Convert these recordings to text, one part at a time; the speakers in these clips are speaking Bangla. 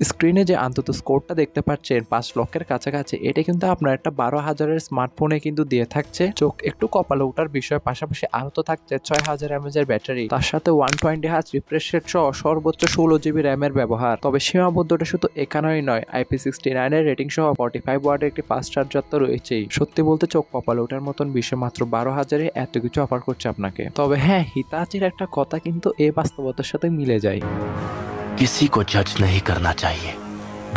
স্ক্রিনে যে অন্তত স্কোরটা দেখতে পাচ্ছেন 5 লক্ষের কাছাকাছি, এটা কিন্তু আপনার একটা 12,000-এর স্মার্টফোনে কিন্তু দিয়ে থাকছে। চোখ একটু কপালে ওঠার বিষয়, পাশাপাশি আরো তো থাকছে 6000 mAh এর ব্যাটারি, তার সাথে 120 Hz রিফ্রেশ রেট সহ সর্বোচ্চ 16 GB র্যামের ব্যবহার। তবে সীমাবদ্ধতা শুধু এখানেই নয়, IP69 এর রেটিং সহ 45 ওয়াটের একটি ফাস্ট চার্জার তো রয়েছেই। সত্যি বলতে চোখ কপালে ওঠার মতন বিষয়, মাত্র 12,000-এ এত কিছু অফার করছে আপনাকে। তবে হ্যাঁ, হিতাচির একটা কথা কিন্তু এই বাস্তবতার সাথে মিলে যায়। किसी को जज नहीं करना चाहिए।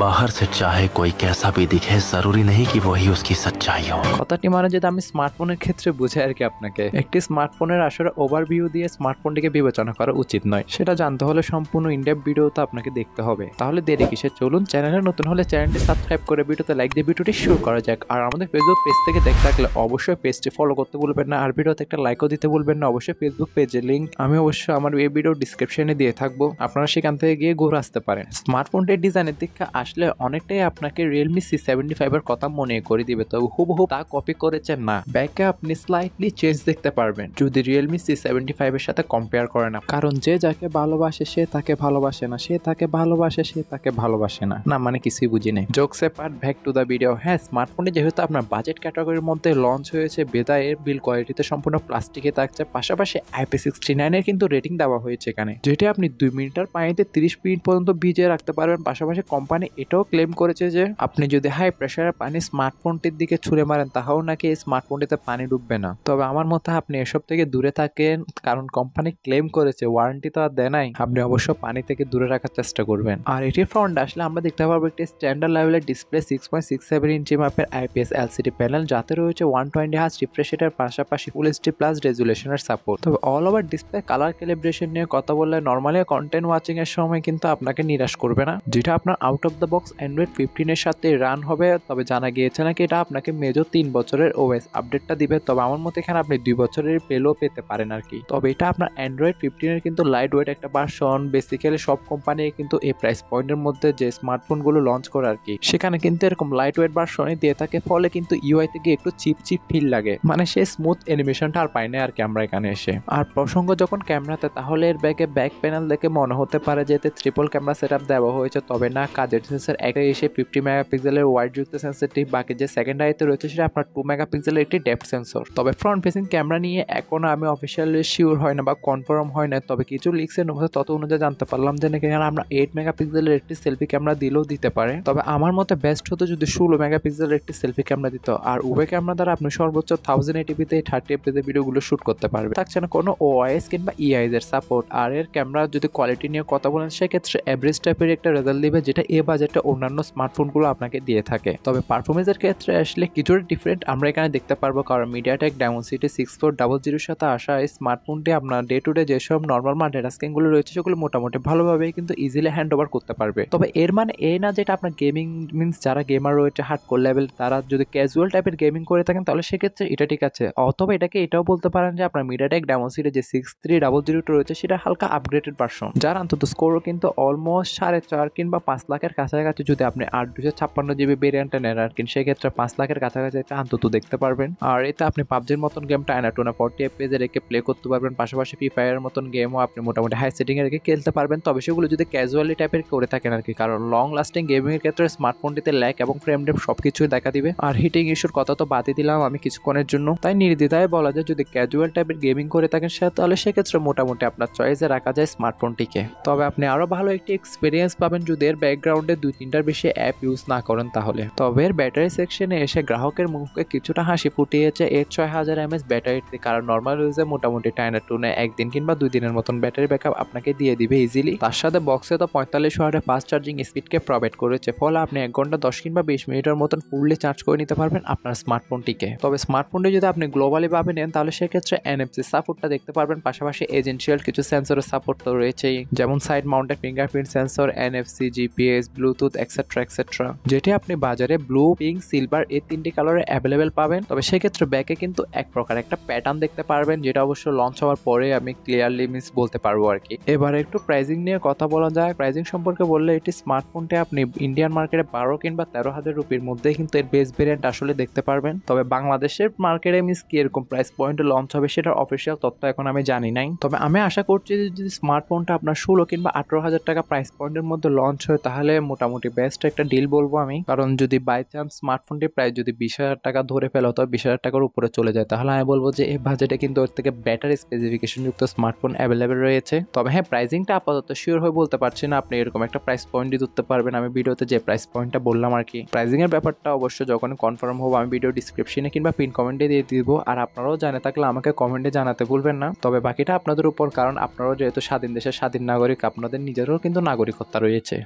बाहर से चाहे कोई कैसा भी दिखे, जरूरी नहीं कि वही उसकी सच्चाई हो। কথাটি মানে যদি আমি স্মার্টফোনের ক্ষেত্রে বুঝাই আর কি আপনাকে, একটি স্মার্টফোনের আসলে ওভারভিউ দিয়ে স্মার্টফোনটিকে বিবেচনা করা উচিত নয়। সেটা জানতে হলে সম্পূর্ণ ইনডেপথ ভিডিও তো আপনাকে দেখতে হবে। তাহলে দেরি কিসে, চলুন চ্যানেলে নতুন হলে চ্যানেলটি সাবস্ক্রাইব করে ভিডিওতে লাইক দিয়ে ভিডিওটি শুরু করা যাক। আর আমাদের ফেসবুক পেজ থেকে দেখতে থাকলে অবশ্যই পেজটি ফলো করতে ভুলবেন না, আর ভিডিওতে একটা লাইকও দিতে ভুলবেন না। অবশ্যই ফেসবুক পেজের লিঙ্ক আমি অবশ্যই আমার এই ভিডিও ডিসক্রিপশনে দিয়ে থাকবো, আপনারা সেখান থেকে গিয়ে ঘুরে আসতে পারেন। স্মার্টফোনটির ডিজাইনের দিকে আসলে অনেকটাই আপনাকে Realme C75 এর কথা মনে করে দিবে, তবে হুবহু তা কপি করেছেন না। ব্যাকে আপনি স্লাইটলি চেঞ্জ দেখতে পারবেন যদি Realme C75 এর সাথে কম্পেয়ার করেন, কারণ যে যাকে ভালোবাসে সে তাকে ভালোবাসে না, সে তাকে ভালোবাসে সে তাকে ভালোবাসে না। না মানে কিছুই বুঝি নেই। Jokes apart, back to the video. হ্যাঁ, স্মার্টফোনটি যেহেতু আপনার বাজেট ক্যাটাগরির মধ্যে লঞ্চ হয়েছে, বেদায় এর বিল কোয়ালিটিতে সম্পূর্ণ প্লাস্টিকে থাকছে, পাশাপাশি IP69 এর কিন্তু রেটিং দেওয়া হয়েছে এখানে, যেটি আপনি 2 মিনিটের পানিতে 30 মিনিট পর্যন্ত ভিজিয়ে রাখতে পারবেন। পাশাপাশি কোম্পানি এটাও ক্লেম করেছে যে আপনি যদি হাই প্রেসারের পানি স্মার্টফোনটির দিকে ছুঁড়ে মারেন, তাহলেও নাকি এই স্মার্টফোনটিতে পানি ডুববে না। তবে আমার মতে আপনি এসব থেকে দূরে থাকেন, কারণ কোম্পানি ক্লেম করেছে, ওয়ারেন্টি তো আর দেয় নাই। আপনি অবশ্য পানি থেকে দূরে রাখার চেষ্টা করবেন। আর এটির ফ্রন্ট আসলে আমরা দেখতে পারবো একটি স্ট্যান্ডার্ড লেভেলের ডিসপ্লে, 6.67 ইঞ্চি মাপের IPS LCD প্যানেল, যাতে রয়েছে 120 Hz রিফ্রেশ রেটের পাশাপাশি ফুল এইচডি প্লাস রেজুলেশনের সাপোর্ট। তবে all over display colour calibration নিয়ে কথা বললে নরমালি কন্টেন্ট ওয়াচিং এর সময় কিন্তু আপনাকে নিরাশ করবে না, যেটা আপনার out of the box Android 15 এর সাথে রান হবে। তবে জানা গিয়েছে নাকি এটা আপনাকে মেজর 3 বছরের OS আপডেটটা দিবে। তবে আমার মতে এখানে আপনি 2 বছরের পেলেও পেতে পারেন আর কি। তবে এটা আপনার অ্যান্ড্রয়েড 15 এর কিন্তু লাইট ওয়েট একটা ভার্সন। বেসিক্যালি সব কোম্পানি কিন্তু এই প্রাইস পয়েন্টের মধ্যে যে স্মার্টফোন গুলো লঞ্চ করে আর কি, সেখানে কিন্তু এরকম লাইট ওয়েট ভার্সনই দিয়ে থাকে, ফলে কিন্তু ইউআই থেকে একটু চিপ ফিল লাগে, মানে সেই স্মুথ অ্যানিমেশনটা আর পাই না আর কি আমরা এখানে এসে। আর প্রসঙ্গ যখন ক্যামেরাতে, তাহলে এর ব্যাক প্যানেল দেখে মনে হতে পারে যে এতে ট্রিপল ক্যামেরা সেটআপ দেওয়া হয়েছে, তবে না, কাজের সেন্সর একটা এসে 50 মেগাপিক্সেলের ওয়াইড যুক্ত সেন্সরটি, বাকি যে সেকেন্ড আইতে রয়েছে সেটা আপনার 2 মেগাপিক্সেলের একটি ডেপথ সেন্সর। তবে ফ্রন্ট ফেসিং ক্যামেরা নিয়ে এখনো আমি অফিসিয়ালি শিওর হয় না বা কনফার্ম হয় না, তবে কিছু লিক্সের মধ্যে তত অনুযায়ী জানতে পারলাম যে নাকি আমরা 8 মেগাপিক্সেলের একটি সেলফি ক্যামেরা দিলেও দিতে পারে। তবে আমার মতে বেস্ট হতো যদি 16 মেগাপিক্সেলের একটি সেলফি ক্যামেরা দিত। আর উভয় ক্যামেরা দ্বারা আপনি সর্বোচ্চ 1080p-তে 30fps ভিডিওগুলো শুট করতে পারবে, থাকছে না কোনো OIS কিংবা EIS এর সাপোর্ট। আর এর ক্যামেরা যদি কোয়ালিটি নিয়ে কথা বলেন, সেক্ষেত্রে এভারেজ টাইপের একটা রেজাল্ট দিবে, যেটা এ বাজেটে অন্যান্য স্মার্টফোনগুলো আপনাকে দিয়ে থাকে। তবে পারফরমেন্সের ক্ষেত্রে আসলে কিছুটা ডিফারেন্ট আমরা এখানে দেখতে পারবো, কারণ মিডিয়াটেক ডায়মন্ডসিটি 6400 সাথে আসা এই স্মার্টফোনটি আপনার ডে টু ডে যেসব নর্মাল মাল্টিটাস্কিং গুলো রয়েছে সেগুলো মোটামুটি ভালোভাবে কিন্তু ইজিলি হ্যান্ড ওভার করতে পারবে। তবে এর মানে এই না যেটা আপনার গেমিং মিনস যারা গেমার রয়েছে হার্ডকোর লেভেল, তারা যদি ক্যাজুয়াল টাইপের গেমিং করে থাকেন তাহলে সেক্ষেত্রে এটা ঠিক আছে। অথবা এটাকে এটাও বলতে পারেন যে আপনার মিডিয়াটেক ডায়মন্ডসিটি যে 6300 রয়েছে সেটা হালকা আপগ্রেডেড ভার্সন, যার অন্তত স্কোরও কিন্তু অলমোস্ট 4.5 কিংবা 5 লাখের কাছাকাছি। যদি আপনি 8 256 GB ভেরিয়েন্টটা নেন আর কি, সেক্ষেত্রে 5 লাখের কাছাকাছি একটা অন্তত দেখতে পারবেন। আর এতে আপনি পাবজির মতন গেমটা আয়নাটোনা 40fps রেখে প্লে করতে পারবেন, পাশাপাশি ফ্রি ফায়ারের মতন গেমও আপনি মোটামুটি হাই সেটিং এ রেখে খেলতে পারবেন। তবে সেগুলো যদি ক্যাজুয়ালি টাইপের করে থাকেন আর কি, কারণ লং লাস্টিং গেমিং এর ক্ষেত্রে স্মার্টফোনটিতে ল্যাগ এবং ফ্রেম রেট সবকিছুই দেখা দিবে। আর হিটিং ইস্যুর কথা তো বাদই দিলাম আমি কিছুক্ষণের জন্য, তাই নির্দ্বিধায় বলা যায় যদি ক্যাজুয়াল টাইপের গেমিং করে থাকেন তাহলে সেক্ষেত্রে মোটামুটি আপনার চয়েসে রাখা যায় স্মার্টফোনটিকে। তবে আপনি আরো ভালো একটি এক্সপিরিয়েন্স পাবেন যদি এর ব্যাকগ্রাউন্ডে 2-3টার বেশি অ্যাপ ইউজ না করেন তাহলে। তবে এর ব্যাটারি সেকশনে এসে গ্রাহকের মুখে কিছুটা হাসি ফুটিয়েছে এর 6000 mAh ব্যাটারিতে, কারণ নর্মাল ইউজে মোটামুটি টাইনা টুনে 1 দিন কিংবা 2 দিনের মতন ব্যাটারি ব্যাকআপ আপনাকে দিয়ে দিবে ইজিলি। তার সাথে বক্সে তো 45 ওয়াটের ফাস্ট চার্জিং স্পিডকে প্রোভাইড করেছে, ফলে আপনি 1 ঘন্টা 10 কিংবা 20 মিনিটের মতন ফুললি চার্জ করে নিতে পারবেন আপনার স্মার্টফোনটিকে। তবে স্মার্টফোনটি যদি আপনি গ্লোবালি ভাবে নেন তাহলে সেক্ষেত্রে NFC সাপোর্টটা দেখতে পারবেন, পাশাপাশি এজেন্সিয়াল কিছু সেন্সরের সাপোর্ট তো রয়েছেই, যেমন side mounted fingerprint sensor, NFC, GPS, Bluetooth etcetera, যেটি আপনি বাজারে ব্লু, পিঙ্ক, সিলভার এই 3টি কালারে অ্যাভেলেবেল পাবেন। তবে সেক্ষেত্রে ব্যাকে কিন্তু এক প্রকার একটা প্যাটার্ন দেখতে পারবেন, যেটা অবশ্য লঞ্চ হওয়ার পরে আমি ক্লিয়ারলি বলতে পারবো আর কি। এবার একটু প্রাইসিং নিয়ে কথা বলা যায়। প্রাইসিং সম্পর্কে বললে এটি স্মার্টফোনটি আপনি ইন্ডিয়ান মার্কেটে 12 কিংবা 13,000 রুপির মধ্যে কিন্তু এর বেস ভেরিয়েন্ট আসলে দেখতে পারবেন। তবে বাংলাদেশের মার্কেটে কি এরকম প্রাইস পয়েন্টে লঞ্চ হবে সেটার অফিসিয়াল তথ্য এখন আমি জানি নাই। তবে আমি আশা করছি যে যদি স্মার্টফোনটা আপনার 16 কিংবা 18,000 টাকা প্রাইস পয়েন্টের মধ্যে লঞ্চ হয় তাহলে মোটামুটি বেস্ট একটা ডিল বলবো আমি। কারণ যদি বাই চান্স স্মার্টফোনটি প্রায় যদি 20,000 টাকা ধরে ফেলা হতো, 20,000 টাকার উপরে চলে যায়, তাহলে আমি বলবো যে এই বাজেটে কিন্তু ওর থেকে বেটার স্পেসিফিকেশন যুক্ত স্মার্টফোন অ্যাভেলেবেল রয়েছে। তবে হ্যাঁ, প্রাইসিংটা আপাতত শিওর হয়ে বলতে পারছি না আপনি এরকম একটা প্রাইস পয়েন্টই ধরতে পারবেন। আমি ভিডিওতে যে প্রাইস পয়েন্টটা বললাম আর কি, প্রাইসিং এর ব্যাপারটা অবশ্য যখন কনফার্ম হবো আমি ভিডিও ডিসক্রিপশনে কিংবা পিন কমেন্টে দিয়ে দিব। আর আপনারাও জানে থাকলে আমাকে কমেন্টে জানাতে ভুলবেন না। তবে বাকিটা আপনাদের উপর, কারণ আপনারাও যেহেতু স্বাধীন দেশের স্বাধীন নাগরিক, আপনাদের নিজেরও কিন্তু নাগরিকত্ব রয়েছে।